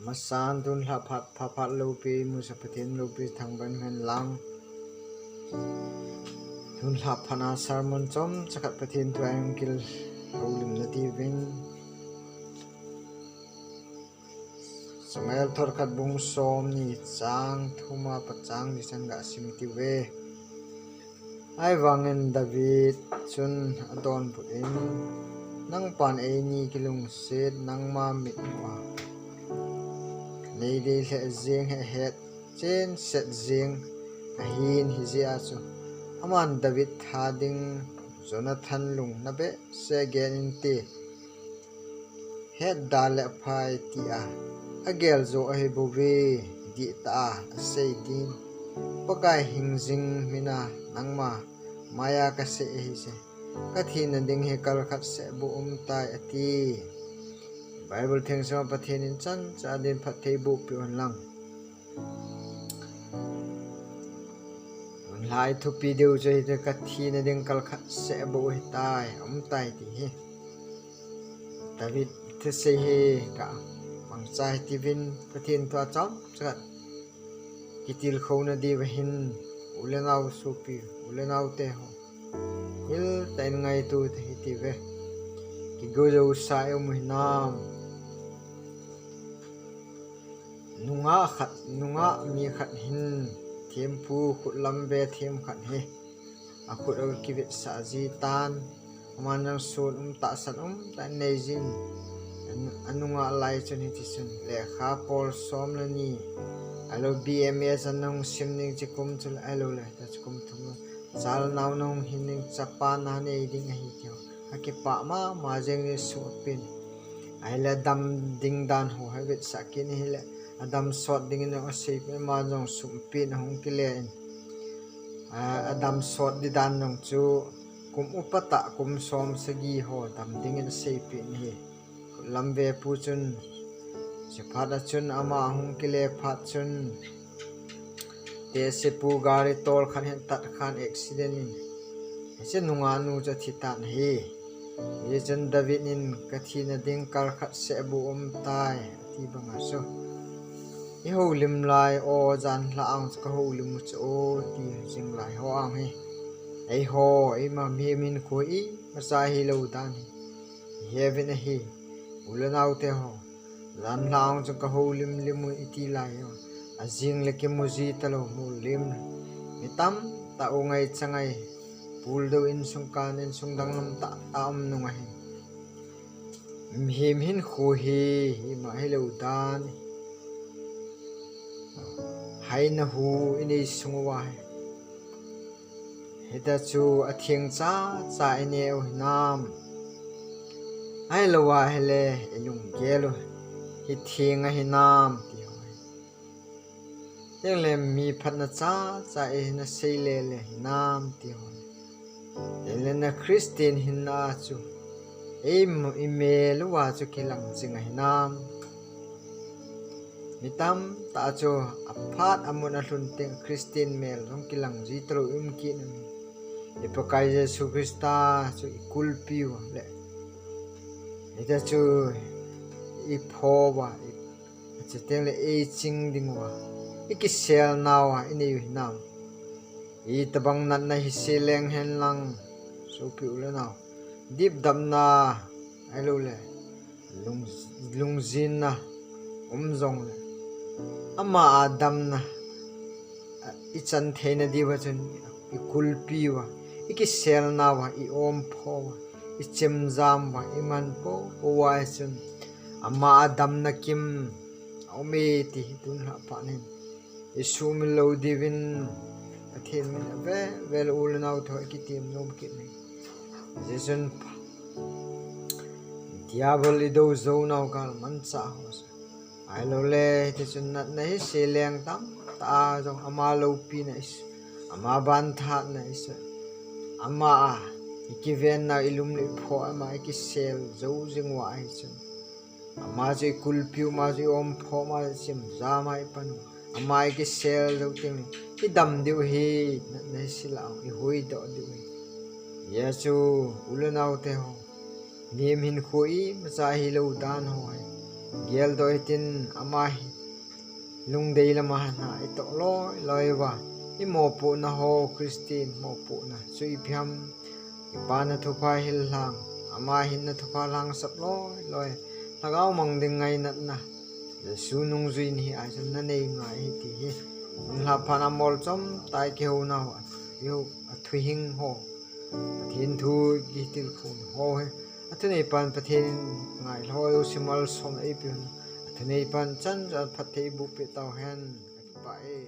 masan tun la phat lopi musapathin lopi thangban men lang tun la phana sermon chom chakat pathin tu angkil holim nati ving Samuel thor khat bung som ni chang thuma pachang disan ga simti we ai wangen David chun adon puin nang pan e ni kilung set nang ma mit wa nei de le zeng he het chen set zeng a hin hi zia chu aman David thading Jonathan lung na be se gen in ti het dal phai ti a agel zo a he bowe di ta sei din pakai hingjing mina nangma maya ka se hi se kathin ding he kal khat se bu tai ati Bible theng sa pathin in chan cha din phat thei bu pi on lang lai thu pi deu chei te kathin ding kal khat se bu hi tai tai ti hi David the se he ka mang chai ti vin pathin to chom chat kitil khona di hin ulenau supi ulenau te ho il tain ngai tu the ti ve ki go jo sai mu nam nunga mi khat hin thiam pu khut lambe thiam khat he a khut o ki vit sa ji tan manang sun ta san ta nei jin anunga lai chen hi tisun le kha pol som la ni alo bms anong simning chikum chul alo le ta chikum thum chal naw nong hining chapa na nei ding hi tyo aki pa ma jeng ni su pin ai la dam ding dan ho ha vit sakin hi le adam sot ding no sei pe ma jong sum pin hong ki le adam sot di dan nong chu kum upata kum som sagi ho dam ding in sei pin hi lambe pu chun Sipada chun ama hung kile phat chun te se pu gari tol khan hen tat khan accident in se nunga nu cha thitan he ye jan David in kathina ding kal khat se bu tai ti banga so i ho lim lai o jan la ang ka ho lim chu o ti jing lai ho ang he ai ho ai ma mi min ko i ma sa hi lo dan heaven he ulanau te ho lan lang cho ka ho lim limu iti lai azing le ke muji talo mu lim mitam ta o ngai changai pul do in sung kan in sung dang lam ta am nu ngai him hin khu hi ma hello dan hai na hu ini sung wa heta chu athieng cha ine o nam ai lo wa hele elung gelo hi thieng a hi nam ti hoi teng le mi phat na cha e na sei le nam ti hoi le na Christian hin na chu email wa chu kilang ching a hi nam mitam ta chu aphat amun a hlun teng Christian mail rong kilang ji tro ki na mi epakai Jesu Krista chu kulpi wa le ita chu i phowa cheteng le e ching ding wa ikisel nawa ini nam i tabang nan na hi seleng hen lang so pi ula naw dip dam na alo le lungjin na umjong le ama adam na ichan theina diwa chun i kulpi wa ikisel nawa i om phowa i chimjam wa iman po wa chun ama adam na kim ome ti tun ha pa nen isu mi lo divin athen min ve vel ul naw tho ki tim nom ki ne jesun diabol i do zo naw kal man cha ho ai lo le ti chun nat nei se leng tam ta jong ama lo pi na is ama ban tha na is ama ikiven na ilum le pho ama ki sel zo jing wa ai chun ama je kulpiu ma je om pho ma sim za mai pan ama ki sel zo ting ki dam diu hi na sila i hoi do diu yesu ulanau te ho nim hin khoi ma sa hi lo dan ho gel doi tin ama lung dei lama na ito loi wa i mo pu na ho Christine mo pu na chui phiam i pa na thu pa hil lang ama hin na thu pa lang sap loi tagaw mang ding ngai nat na su nung zui ni ai san na nei ngai ti hi la pa na mol chom tai ke ho na yo thui hing ho thiên thu gi til phun ho he atu nei pan pathen ngai loi simal som ai pi atu nei pan chan ja phathei bu pe taw hen ba e